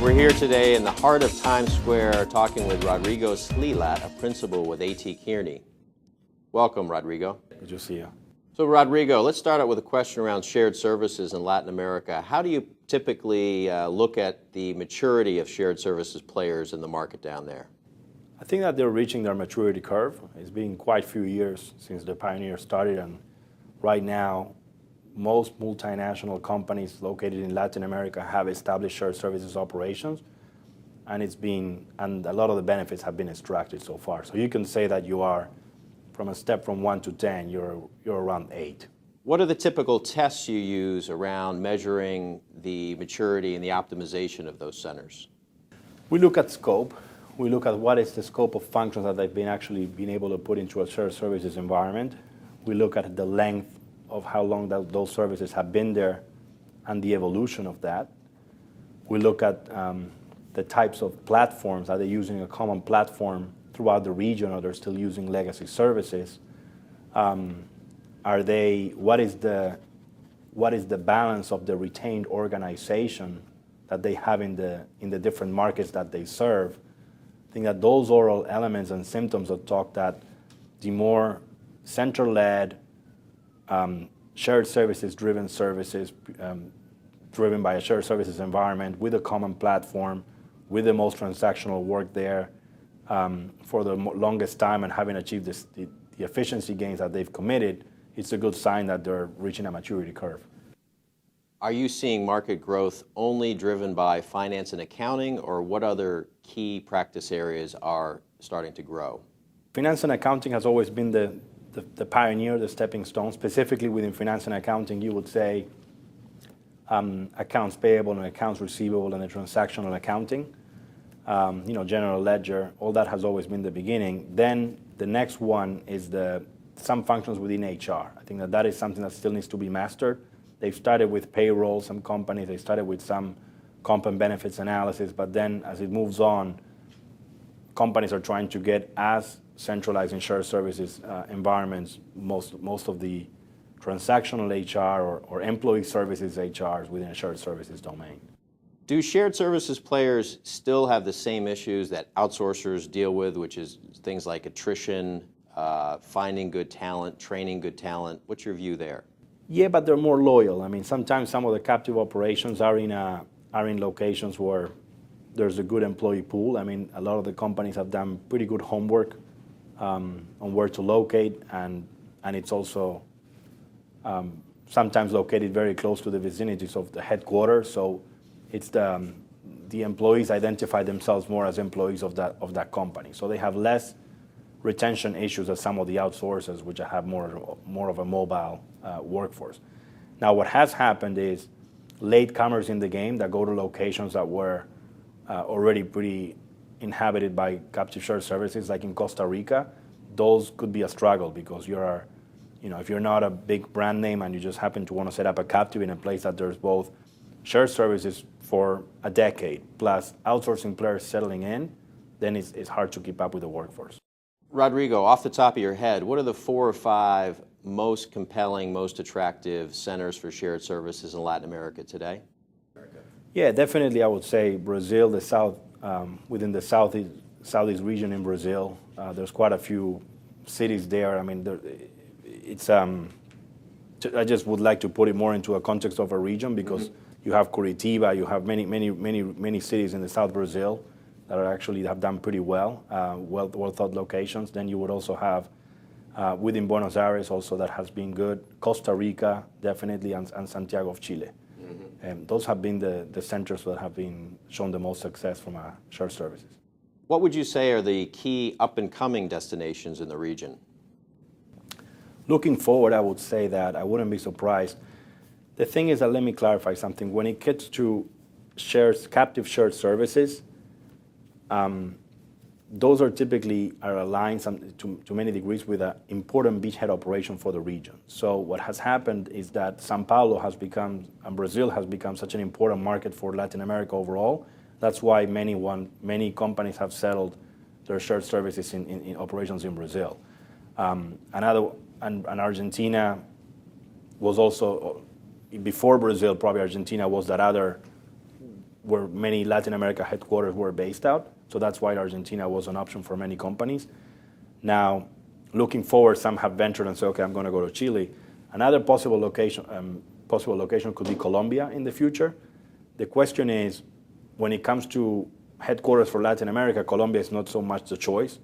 We're here today in the heart of Times Square talking with Rodrigo Slelatt, a principal with AT Kearney. Welcome, Rodrigo. Good to see you. So, Rodrigo, let's start out with a question around shared services in Latin America. How do you typically look at the maturity of shared services players in the market down there? I think that they're reaching their maturity curve. It's been quite a few years since the pioneer started, and right now, most multinational companies located in Latin America have established shared services operations, and a lot of the benefits have been extracted so far. So you can say that you are, from a step from 1 to 10, you're around 8. What are the typical tests you use around measuring the maturity and the optimization of those centers? We look at scope. We look at what is the scope of functions that they've been able to put into a shared services environment. We look at the length of how long those services have been there and the evolution of that. We look at the types of platforms. Are they using a common platform throughout the region, or they're still using legacy services? What is the balance of the retained organization that they have in the different markets that they serve? I think that those are all elements and symptoms that talk that the more center-led, shared services-driven services, driven by a shared services environment with a common platform, with the most transactional work there for the longest time and having achieved the efficiency gains that they've committed, it's a good sign that they're reaching a maturity curve. Are you seeing market growth only driven by finance and accounting, or what other key practice areas are starting to grow? Finance and accounting has always been the pioneer, the stepping stone. Specifically within finance and accounting, you would say accounts payable and accounts receivable and the transactional accounting, general ledger, all that has always been the beginning. Then the next one is some functions within HR. I think that is something that still needs to be mastered. They've started with payroll, some companies, they started with some comp and benefits analysis, but then as it moves on, companies are trying to get as centralized in shared services environments, most of the transactional HR or employee services HRs within a shared services domain. Do shared services players still have the same issues that outsourcers deal with, which is things like attrition, finding good talent, training good talent? What's your view there? Yeah, but they're more loyal. I mean, sometimes some of the captive operations are in locations where there's a good employee pool. I mean, a lot of the companies have done pretty good homework on where to locate, and it's also sometimes located very close to the vicinities of the headquarters. So it's the employees identify themselves more as employees of that company. So they have less retention issues as some of the outsourcers, which have more of a mobile workforce. Now, what has happened is latecomers in the game that go to locations that were already pretty inhabited by captive shared services, like in Costa Rica, those could be a struggle because if you're not a big brand name and you just happen to want to set up a captive in a place that there's both shared services for a decade plus outsourcing players settling in, then it's hard to keep up with the workforce. Rodrigo, off the top of your head, what are the 4 or 5 most compelling, most attractive centers for shared services in Latin America today? Yeah, definitely I would say Brazil, the south, within the southeast region in Brazil. There's quite a few cities there. I mean, I just would like to put it more into a context of a region because you have Curitiba, you have many cities in the South Brazil that have done pretty well thought locations. Then you would also have within Buenos Aires also that has been good. Costa Rica, definitely, and Santiago of Chile. Those have been the centers that have been shown the most success from shared services. What would you say are the key up-and-coming destinations in the region? Looking forward, I would say that I wouldn't be surprised. The thing is that, let me clarify something. When it gets to captive shared services, those are typically aligned to many degrees with an important beachhead operation for the region. So what has happened is that São Paulo and Brazil has become such an important market for Latin America overall. That's why many companies have settled their shared services in operations in Brazil. And Argentina was also, before Brazil, probably Argentina was that other where many Latin America headquarters were based out. So that's why Argentina was an option for many companies. Now, looking forward, some have ventured and said, okay, I'm going to go to Chile. Another possible location could be Colombia in the future. The question is, when it comes to headquarters for Latin America, Colombia is not so much the choice.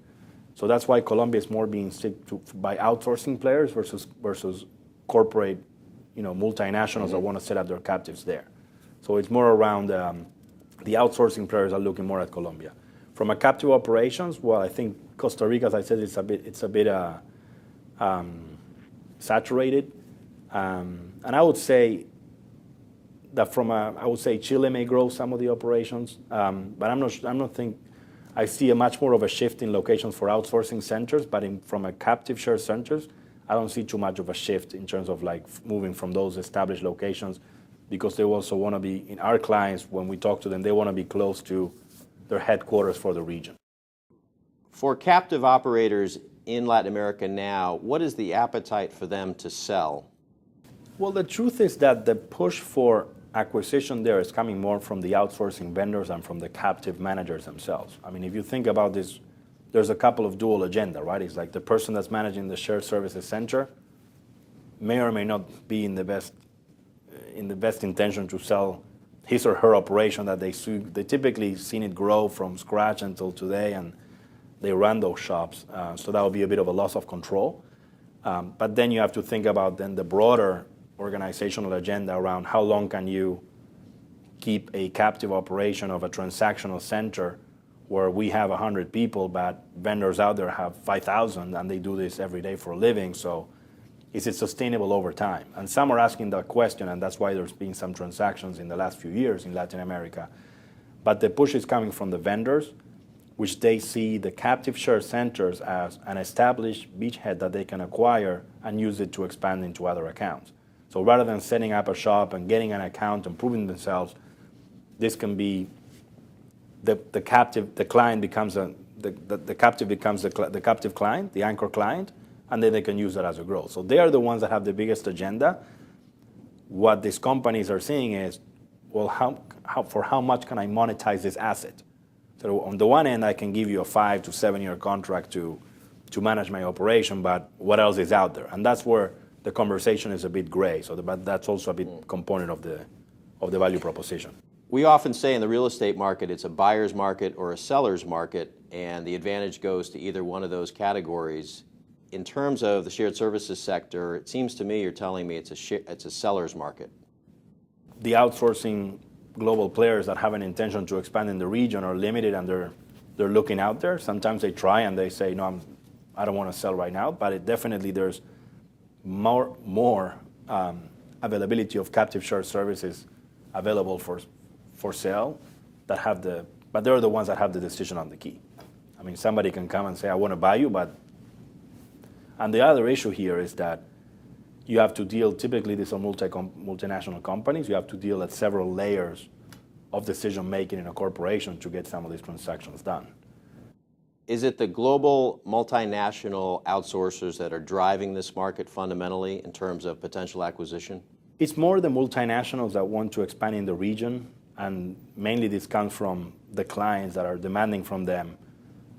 So that's why Colombia is more being stick to by outsourcing players versus corporate, multinationals that want to set up their captives there. So it's more around the outsourcing players are looking more at Colombia. From a captive operations, well, I think Costa Rica, as I said, it's a bit saturated, and I would say that I would say Chile may grow some of the operations, but I'm not think I see a much more of a shift in locations for outsourcing centers, but from a captive share centers, I don't see too much of a shift in terms of like moving from those established locations, because they also want to be, in our clients, when we talk to them, they want to be close to their headquarters for the region. For captive operators in Latin America now, what is the appetite for them to sell? Well, the truth is that the push for acquisition there is coming more from the outsourcing vendors and from the captive managers themselves. I mean, if you think about this, there's a couple of dual agenda, right? It's like the person that's managing the shared services center may or may not be in the best intention to sell his or her operation that they typically seen it grow from scratch until today, and they run those shops. So that would be a bit of a loss of control. But then you have to think about then the broader organizational agenda around how long can you keep a captive operation of a transactional center where we have 100 people, but vendors out there have 5,000 and they do this every day for a living. So is it sustainable over time? And some are asking that question, and that's why there's been some transactions in the last few years in Latin America. But the push is coming from the vendors, which they see the captive share centers as an established beachhead that they can acquire and use it to expand into other accounts. So rather than setting up a shop and getting an account and proving themselves, this can be the captive client becomes the captive client, the anchor client, and then they can use that as a growth. So they are the ones that have the biggest agenda. What these companies are seeing is, well, for how much can I monetize this asset? So on the one end, I can give you a 5 to 7 year contract to manage my operation, but what else is out there? And that's where the conversation is a bit gray. So but that's also a bit component of the value proposition. We often say in the real estate market, it's a buyer's market or a seller's market, and the advantage goes to either one of those categories. In terms of the shared services sector, it seems to me you're telling me it's a seller's market. The outsourcing global players that have an intention to expand in the region are limited, and they're looking out there. Sometimes they try and they say, no, I don't want to sell right now, but definitely there's more availability of captive shared services available for sale but they're the ones that have the decision on the key. I mean, somebody can come and say, I want to buy you, and the other issue here is that you have to deal, typically these are multinational companies, you have to deal at several layers of decision making in a corporation to get some of these transactions done. Is it the global multinational outsourcers that are driving this market fundamentally in terms of potential acquisition? It's more the multinationals that want to expand in the region, and mainly this comes from the clients that are demanding from them,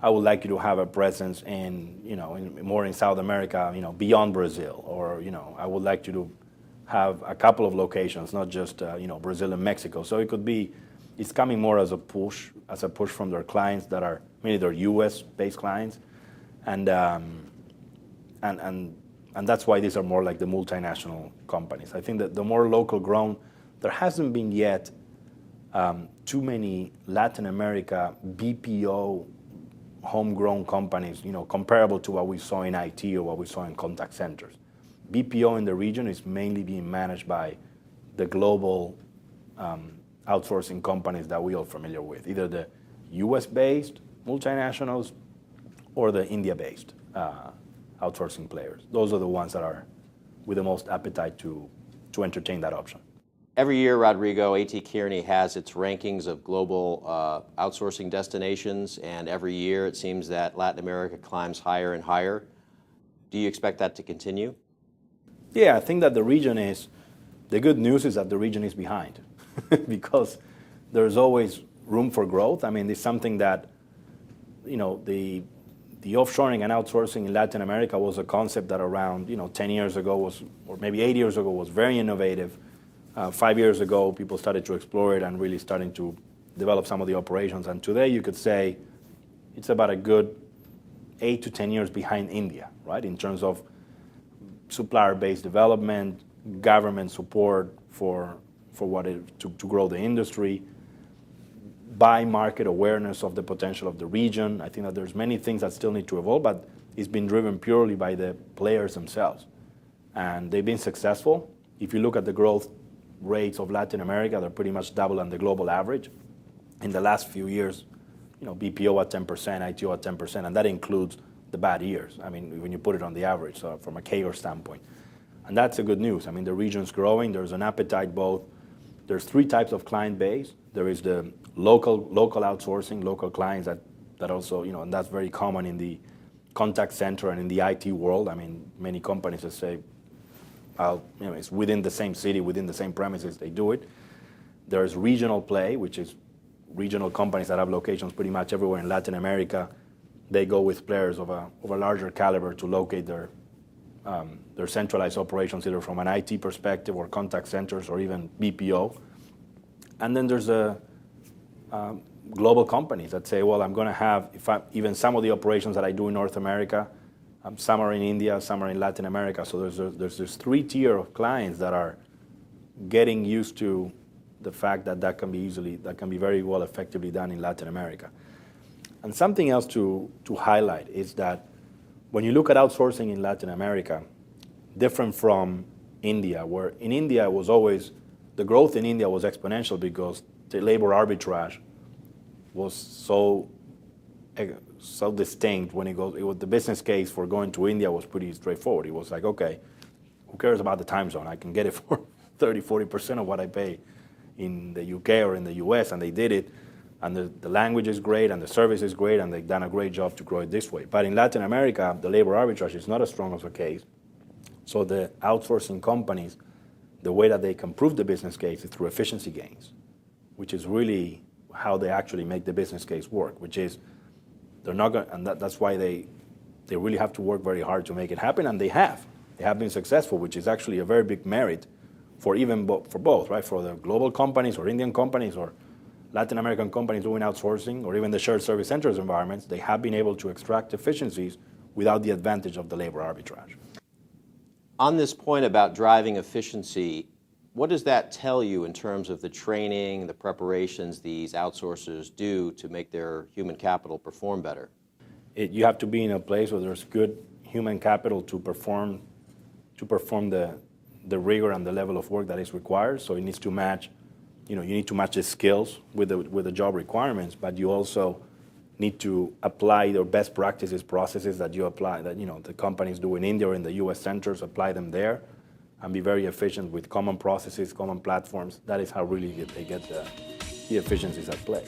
I would like you to have a presence more in South America, beyond Brazil, or I would like you to have a couple of locations, not just Brazil and Mexico. So it's coming more as a push from their clients that are mainly their U.S.-based clients, and that's why these are more like the multinational companies. I think that the more local grown, there hasn't been yet too many Latin America BPO homegrown companies, comparable to what we saw in IT or what we saw in contact centers. BPO in the region is mainly being managed by the global outsourcing companies that we are familiar with, either the US-based multinationals or the India-based outsourcing players. Those are the ones that are with the most appetite to entertain that option. Every year, Rodrigo, AT Kearney has its rankings of global outsourcing destinations, and every year it seems that Latin America climbs higher and higher. Do you expect that to continue? Yeah, I think that the good news is that the region is behind because there's always room for growth. I mean, it's something that, the offshoring and outsourcing in Latin America was a concept that around, 10 years ago or maybe 8 years ago was very innovative. 5 years ago, people started to explore it and really starting to develop some of the operations. And today you could say it's about a good 8 to 10 years behind India, right? In terms of supplier-based development, government support to grow the industry, by market awareness of the potential of the region. I think that there's many things that still need to evolve, but it's been driven purely by the players themselves. And they've been successful. If you look at the growth rates of Latin America, they're pretty much double on the global average. In the last few years, BPO at 10%, ITO at 10%, and that includes the bad years. I mean, when you put it on the average, so from a CAGR standpoint. And that's the good news. I mean, the region's growing. There's an appetite both. There's 3 types of client base. There is the local outsourcing, local clients that also, and that's very common in the contact center and in the IT world. I mean, many companies that say, it's within the same city, within the same premises, they do it. There's regional play, which is regional companies that have locations pretty much everywhere in Latin America. They go with players of a larger caliber to locate their centralized operations, either from an IT perspective or contact centers or even BPO. And then there's global companies that say, well, I'm going to have, even some of the operations that I do in North America, some are in India, some are in Latin America. So there's this 3 tier of clients that are getting used to the fact that can be very well effectively done in Latin America. And something else to highlight is that when you look at outsourcing in Latin America, different from India, where in India the growth in India was exponential because the labor arbitrage was so distinct when the business case for going to India was pretty straightforward. It was like, okay, who cares about the time zone? I can get it for 30, 40% of what I pay in the UK or in the US, and they did it. And the language is great, and the service is great, and they've done a great job to grow it this way. But in Latin America, the labor arbitrage is not as strong as a case. So the outsourcing companies, the way that they can prove the business case is through efficiency gains, which is really how they actually make the business case work, which is they're not going, and that's why they really have to work very hard to make it happen, and they have. They have been successful, which is actually a very big merit for both, right? For the global companies or Indian companies or Latin American companies doing outsourcing or even the shared service centers environments, they have been able to extract efficiencies without the advantage of the labor arbitrage. On this point about driving efficiency, what does that tell you in terms of the training, the preparations these outsourcers do to make their human capital perform better? You have to be in a place where there's good human capital to perform the rigor and the level of work that is required. So it needs to match, you need to match the skills with the job requirements, but you also need to apply your best practices, processes that you apply, that the companies do in India or in the US centers, apply them there, and be very efficient with common processes, common platforms. That is how really they get the efficiencies at play.